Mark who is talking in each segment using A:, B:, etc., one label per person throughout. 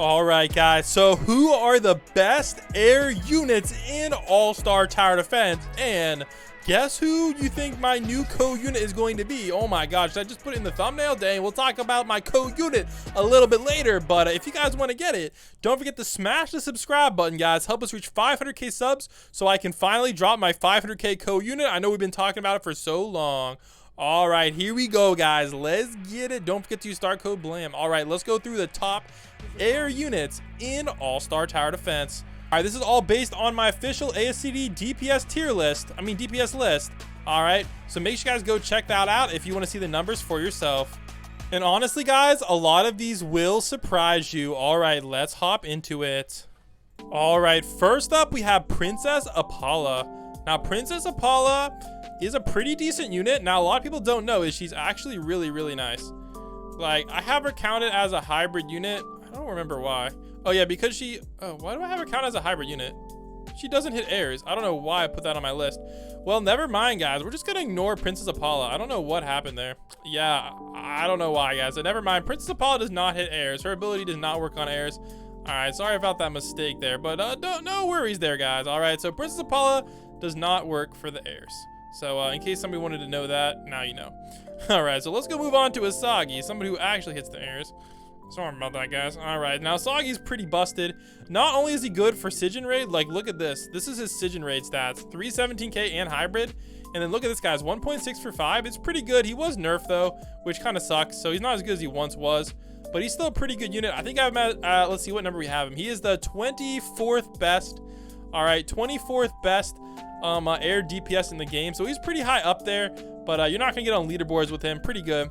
A: All right, guys, so who are the best air units in All-Star Tower Defense? And guess who you think my new co-unit is going to be? Oh my gosh, did I just put it in the thumbnail? Dang, we'll talk about my co-unit a little bit later. But if you guys want to get it, don't forget to smash the subscribe button, guys. Help us reach 500k subs so I can finally drop my 500k co-unit. I know we've been talking about it for so long. All right, here we go, guys. Let's get it. Don't forget to use star code BLAM. All right, let's go through the top air units in All-Star Tower Defense. All right, this is all based on my official Astd DPS list. All right, so make sure you guys go check that out if you want to see the numbers for yourself. And honestly, guys, a lot of these will surprise you. All right, let's hop into it. All right, first up, we have Princess Apala. Now, Princess Apala is a pretty decent unit. Now, a lot of people don't know is she's actually really nice. Like, I have her counted as a hybrid unit. I don't remember why. Oh yeah, because she, why do I have her count as a hybrid unit? She doesn't hit airs. I don't know why I put that on my list. Well, never mind, guys. We're just gonna ignore Princess Apala. I don't know what happened there. Yeah, I don't know why, guys. So never mind. Princess Apala does not hit airs. Her ability does not work on airs. All right, sorry about that mistake there, but no worries there, guys. All right, so Princess Apala does not work for the airs. So in case somebody wanted to know that, now you know. All right, so let's go move on to Asagi, somebody who actually hits the airs. Sorry about that, guys. All right, now Asagi's pretty busted. Not only is he good for Siegen Raid, like look at this. This is his Siegen Raid stats, 317k and hybrid. And then look at this, guys, 1.6 for 5. It's pretty good. He was nerfed though, which kind of sucks. So he's not as good as he once was, but he's still a pretty good unit. I think I have him at, let's see what number we have him. He is the 24th best. All right, 24th best air DPS in the game. So he's pretty high up there, but you're not gonna get on leaderboards with him. Pretty good.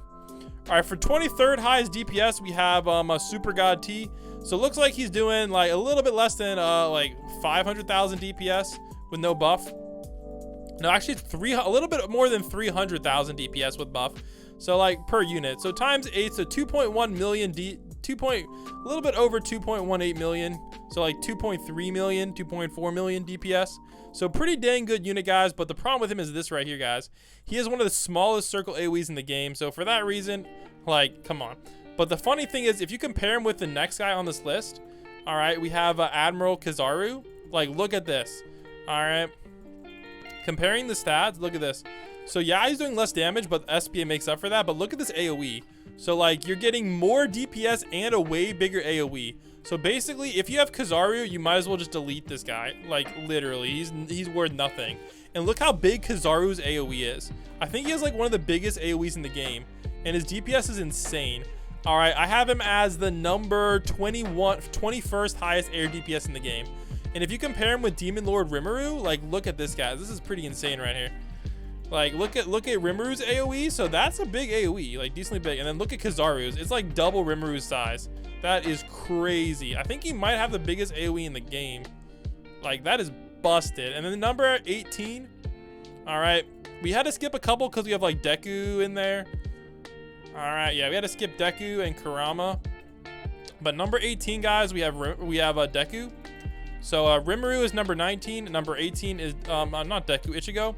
A: All right, for 23rd highest DPS, we have a Super God T. So it looks like he's doing like a little bit less than like 500,000 DPS with no buff. No, actually a little bit more than 300,000 DPS with buff. So like per unit. So times 8, so 2.1 million a little bit over 2.18 million. So like 2.3 million, 2.4 million DPS. So pretty dang good unit, guys. But the problem with him is this right here, guys. He is one of the smallest circle AoEs in the game. So for that reason, like, come on. But the funny thing is, if you compare him with the next guy on this list, all right, we have Admiral Kizaru. Like, look at this. All right. Comparing the stats, look at this. So yeah, he's doing less damage, but SPA makes up for that. But look at this AoE. So like, you're getting more DPS and a way bigger AoE. So basically, if you have Kizaru, you might as well just delete this guy. Like, literally, he's worth nothing. And look how big Kizaru's AoE is. I think he has like one of the biggest AoEs in the game, and his DPS is insane. All right, I have him as the number 21st highest air DPS in the game. And if you compare him with Demon Lord Rimuru, like, look at this, guys. This is pretty insane right here. Like, look at Rimuru's AoE. So that's a big AoE, like decently big. And then look at Kizaru's. It's like double Rimuru's size. That is crazy. I think he might have the biggest AoE in the game. Like, that is busted. And then the number 18. All right, we had to skip a couple because we have like Deku in there. All right, yeah, we had to skip Deku and Kurama. But number 18, guys, we have Deku. So Rimuru is number 19. Number 18 is not Deku, Ichigo.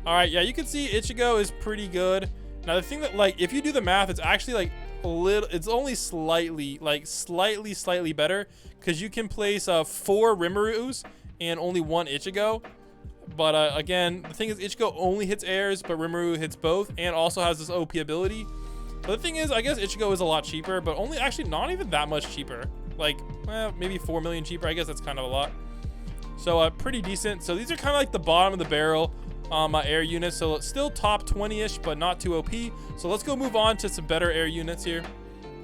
A: All right, yeah, you can see Ichigo is pretty good. Now the thing that, like, if you do the math, it's actually like a little, it's only slightly better because you can place 4 Rimurus and only 1 Ichigo. But again, the thing is, Ichigo only hits airs, but Rimuru hits both and also has this OP ability. But the thing is, I guess Ichigo is a lot cheaper, but only actually not even that much cheaper. Like, maybe 4 million cheaper. I guess that's kind of a lot. So pretty decent. So these are kind of like the bottom of the barrel air units. So it's still top 20-ish, but not too OP. So let's go move on to some better air units here.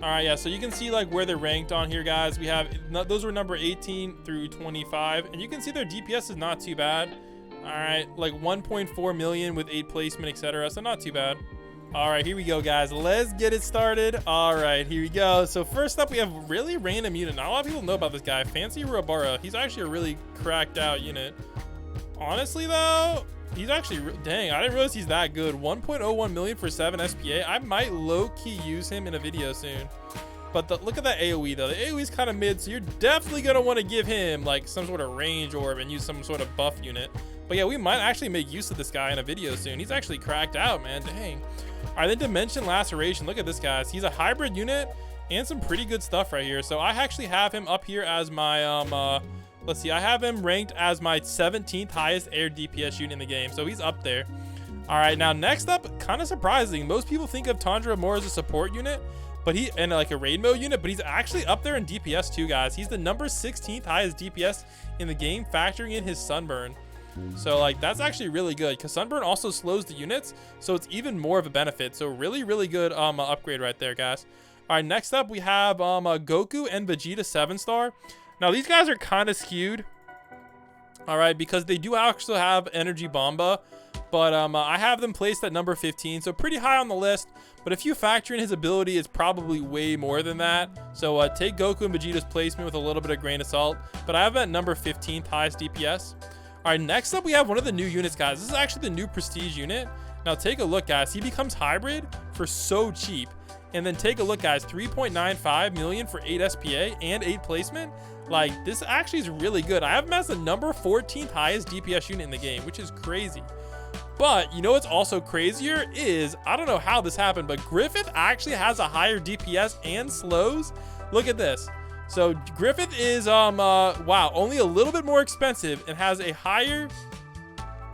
A: All right, yeah, so you can see like where they're ranked on here, guys. We have, those were number 18 through 25, and you can see their DPS is not too bad. All right, like 1.4 million with 8 placement, etc. So not too bad. All right, here we go, guys. Let's get it started. All right, here we go. So first up, we have really random unit. Not a lot of people know about this guy, Fancy Urabara. He's actually a really cracked out unit. Honestly, though, he's actually, dang, I didn't realize he's that good. 1.01 million for 7 SPA. I might low-key use him in a video soon. But look at that AoE, though. The AoE is kind of mid, so you're definitely going to want to give him like some sort of range orb and use some sort of buff unit. But yeah, we might actually make use of this guy in a video soon. He's actually cracked out, man. Dang. All right, then Dimension Laceration. Look at this, guys. He's a hybrid unit, and some pretty good stuff right here. So I actually have him up here as my let's see, I have him ranked as my 17th highest air DPS unit in the game, so he's up there. All right, now next up, kind of surprising, most people think of Tundra more as a support unit, but and like a raid mode unit, but he's actually up there in DPS too, guys. He's the number 16th highest DPS in the game, factoring in his sunburn. So like that's actually really good, because sunburn also slows the units, so it's even more of a benefit. So really good upgrade right there, guys. All right, next up we have Goku and Vegeta 7-star. Now these guys are kind of skewed, all right, because they do actually have energy bomba, but I have them placed at number 15, so pretty high on the list. But if you factor in his ability, it's probably way more than that. So take Goku and Vegeta's placement with a little bit of grain of salt, but I have him at number 15th highest DPS. All right, next up we have one of the new units, guys. This is actually the new prestige unit. Now take a look, guys. He becomes hybrid for so cheap. And then take a look, guys. 3.95 million for 8 SPA and 8 placement. Like, this actually is really good. I have him as the number 14th highest DPS unit in the game, which is crazy. But you know what's also crazier is, I don't know how this happened, but Griffith actually has a higher DPS and slows. Look at this. So Griffith is wow, only a little bit more expensive and has a higher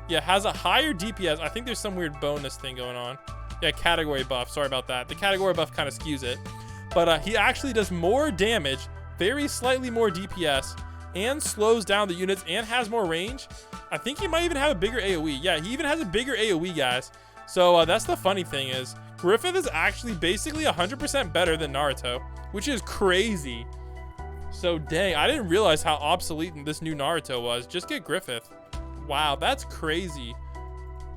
A: DPS. I think there's some weird bonus thing going on. Yeah, category buff. Sorry about that. The category buff kind of skews it. But he actually does more damage, very slightly more DPS, and slows down the units and has more range. I think he might even have a bigger AoE. Yeah, he even has a bigger AoE, guys. So that's the funny thing is, Griffith is actually basically 100% better than Naruto, which is crazy. So dang, I didn't realize how obsolete this new Naruto was. Just get Griffith. Wow, that's crazy.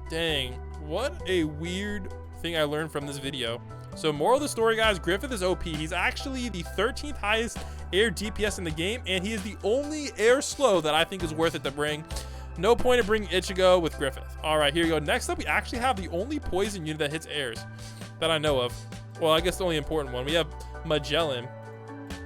A: Dang, what a weird thing I learned from this video. So moral of the story, guys, Griffith is OP. He's actually the 13th highest air DPS in the game, and he is the only air slow that I think is worth it to bring. No point in bringing Ichigo with Griffith. All right, here we go. Next up, we actually have the only poison unit that hits airs that I know of. Well, I guess the only important one. We have Magellan.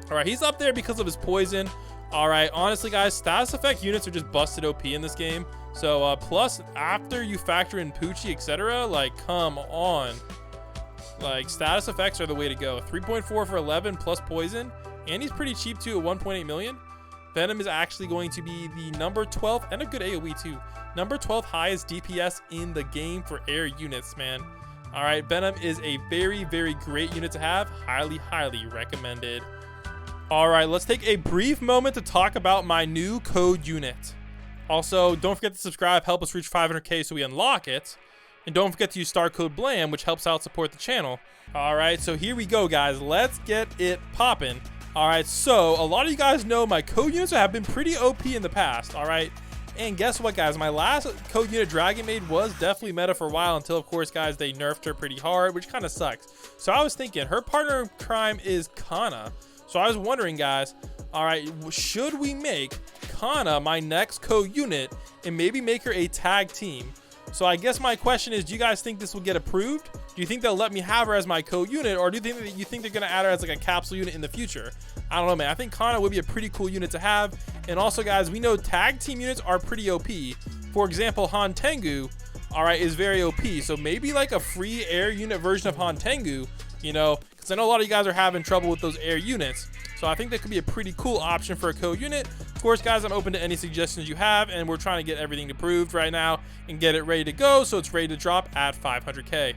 A: All right, he's up there because of his poison. All right, honestly, guys, status effect units are just busted OP in this game. So plus, after you factor in Poochie, etc., like, come on. Like, status effects are the way to go. 3.4 for 11 plus poison, and he's pretty cheap too at 1.8 million. Venom is actually going to be the number 12th, and a good AoE too. Number 12th highest DPS in the game for air units, man. All right, Venom is a very great unit to have. Highly recommended. All right, let's take a brief moment to talk about my new code unit. Also, don't forget to subscribe, help us reach 500K so we unlock it. And don't forget to use star code BLAM, which helps out support the channel. All right, so here we go, guys. Let's get it popping. All right, so a lot of you guys know my code units have been pretty OP in the past, all right? And guess what, guys? My last code unit, Dragon Maid, was definitely meta for a while until, of course, guys, they nerfed her pretty hard, which kind of sucks. So I was thinking, her partner in crime is Kana. So I was wondering, guys, all right, should we make Kana my next code unit and maybe make her a tag team? So I guess my question is, do you guys think this will get approved? Do you think they'll let me have her as my code unit, or do you think they're gonna add her as like a capsule unit in the future? I don't know, man. I think Kana would be a pretty cool unit to have. And also, guys, we know tag team units are pretty OP. For example, Han Tengu, all right, is very OP. So maybe like a free air unit version of Han Tengu, you know, because I know a lot of you guys are having trouble with those air units. So I think that could be a pretty cool option for a code unit. Of course, guys, I'm open to any suggestions you have, and we're trying to get everything approved right now and get it ready to go, so it's ready to drop at 500K.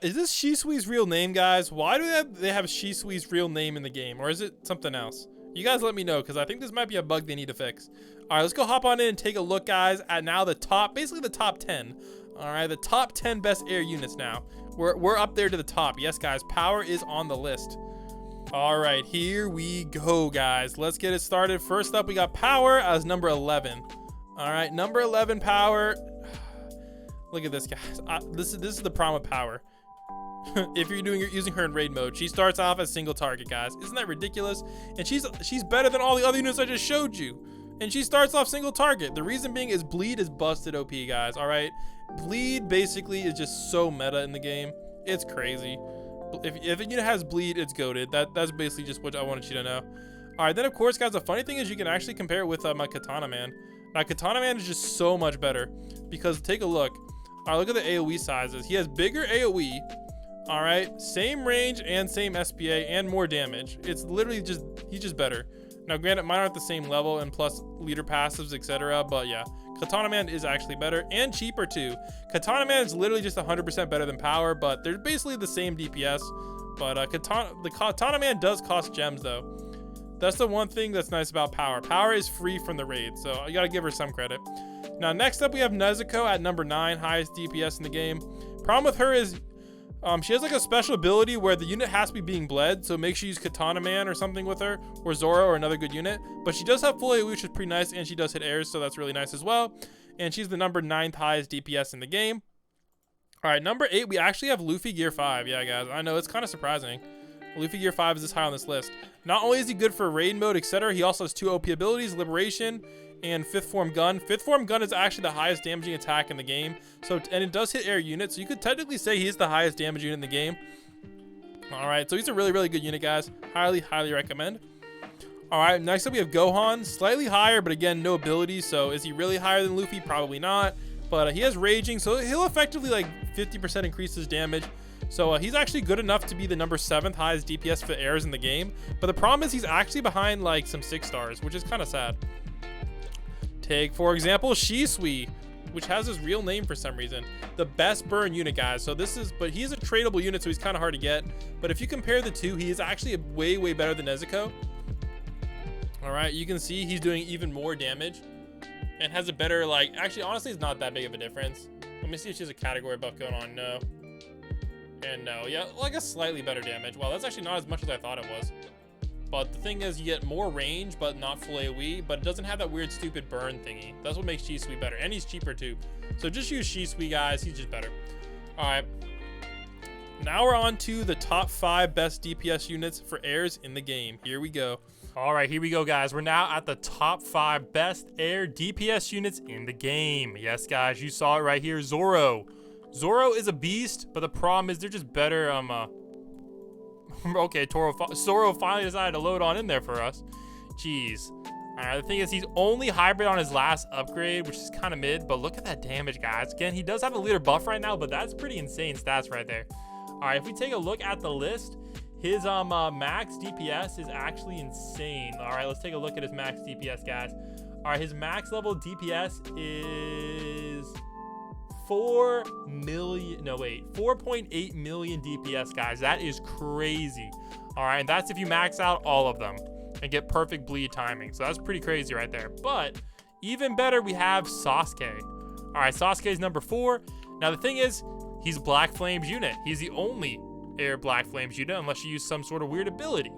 A: Is this Shisui's real name, guys? Why do they have Shisui's real name in the game, or is it something else? You guys let me know, because I think this might be a bug they need to fix. All right, let's go hop on in and take a look, guys, at now the top, basically the top 10. All right, the top 10 best air units now. We're up there to the top. Yes, guys, power is on the list. All right, here we go, guys. Let's get it started. First up, we got power as number 11. All right, number 11 power. Look at this, guys. This is the problem with power. If you're using her in raid mode, she starts off as single target, guys. Isn't that ridiculous? And she's better than all the other units I just showed you. And she starts off single target. The reason being is bleed is busted OP, guys. All right, bleed basically is just so meta in the game. It's crazy. If a unit has bleed, it's goated. That's basically just what I wanted you to know. All right, then of course, guys, the funny thing is you can actually compare it with my Katana Man. My Katana Man is just so much better because take a look. All right, look at the AoE sizes. He has bigger AoE, All right, same range and same SPA and more damage. It's literally just, he's just better. Now, granted, mine aren't the same level and plus leader passives, etc. But yeah, Katana Man is actually better and cheaper too. Katana Man is literally just 100% better than Power, but they're basically the same DPS. But the Katana Man does cost gems though. That's the one thing that's nice about Power. Power is free from the raid, so you gotta give her some credit. Now, next up we have Nezuko at number 9, highest DPS in the game. Problem with her is she has like a special ability where the unit has to be being bled, so make sure you use Katana Man or something with her, or Zoro or another good unit. But she does have full AoE, which is pretty nice, and she does hit airs, so that's really nice as well. And she's the number 9th highest DPS in the game. All right, number 8, we actually have Luffy Gear 5. Yeah, guys, I know, it's kind of surprising. Luffy Gear 5 is this high on this list. Not only is he good for raid mode, etc., he also has 2 OP abilities, Liberation and 5th Form Gun. 5th Form Gun is actually the highest damaging attack in the game. So, and it does hit air units, so you could technically say he's the highest damage unit in the game. All right, so he's a really, really good unit, guys. Highly, highly recommend. All right, next up we have Gohan. Slightly higher, but again, no abilities. So is he really higher than Luffy? Probably not. But he has Raging, so he'll effectively like 50% increase his damage. So he's actually good enough to be the number 7th highest DPS for airs in the game. But the problem is he's actually behind like some 6 stars, which is kind of sad. Take, for example, Shisui, which has his real name for some reason. The best burn unit, guys. So this is, but he's a tradable unit, so he's kind of hard to get. But if you compare the two, he is actually way, way better than Nezuko. All right, you can see he's doing even more damage and has a better, like, actually, honestly, it's not that big of a difference. Let me see if she has a category buff going on. No. And no, yeah, like a slightly better damage. Well, that's actually not as much as I thought it was. But the thing is, you get more range, but not full AoE, but it doesn't have that weird, stupid burn thingy. That's what makes Shisui better, and he's cheaper too. So just use Shisui, guys. He's just better. All right. Now we're on to the top 5 best DPS units for airs in the game. Here we go. All right, here we go, guys. We're now at the top 5 best air DPS units in the game. Yes, guys, you saw it right here. Zoro. Zoro is a beast, but the problem is they're just better. Okay, Zoro finally decided to load on in there for us. Jeez. The thing is, he's only hybrid on his last upgrade, which is kind of mid, but look at that damage, guys. Again, he does have a leader buff right now, but that's pretty insane stats right there. All right, if we take a look at the list, his max DPS is actually insane. All right, let's take a look at his max DPS, guys. All right, his max level DPS is 4.8 million DPS, guys. That is crazy. All right, and that's if you max out all of them and get perfect bleed timing. So that's pretty crazy right there. But even better, we have Sasuke. All right, Sasuke is number 4. Now the thing is, he's Black Flames unit. He's the only air Black Flames unit unless you use some sort of weird ability.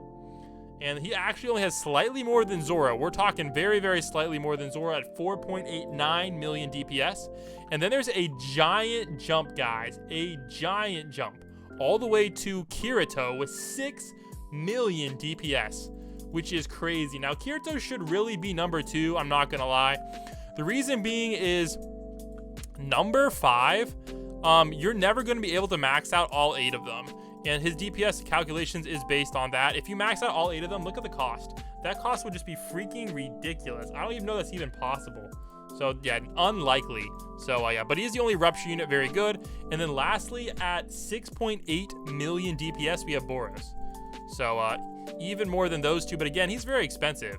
A: And he actually only has slightly more than Zoro. We're talking very, very slightly more than Zoro at 4.89 million DPS. And then there's a giant jump, guys. A giant jump. All the way to Kirito with 6 million DPS, which is crazy. Now, Kirito should really be number 2, I'm not gonna lie. The reason being is number 5, you're never gonna be able to max out all 8 of them. And his DPS calculations is based on that. If you max out all 8 of them, look at the cost. That cost would just be freaking ridiculous. I don't even know that's even possible. So yeah, unlikely. So yeah, but he is the only rupture unit, very good. And then lastly, at 6.8 million DPS, we have Boros. So even more than those two, but again, he's very expensive.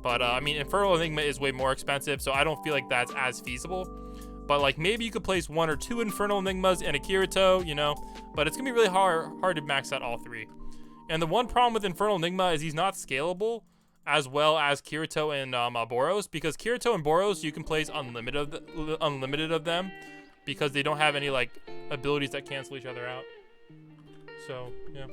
A: But I mean, Infernal Enigma is way more expensive, so I don't feel like that's as feasible. But like maybe you could place 1 or 2 Infernal Enigmas and a Kirito, you know, but it's gonna be really hard to max out all 3. And the one problem with Infernal Enigma is he's not scalable as well as Kirito and Boros, because Kirito and Boros you can place unlimited of them because they don't have any like abilities that cancel each other out. So yeah.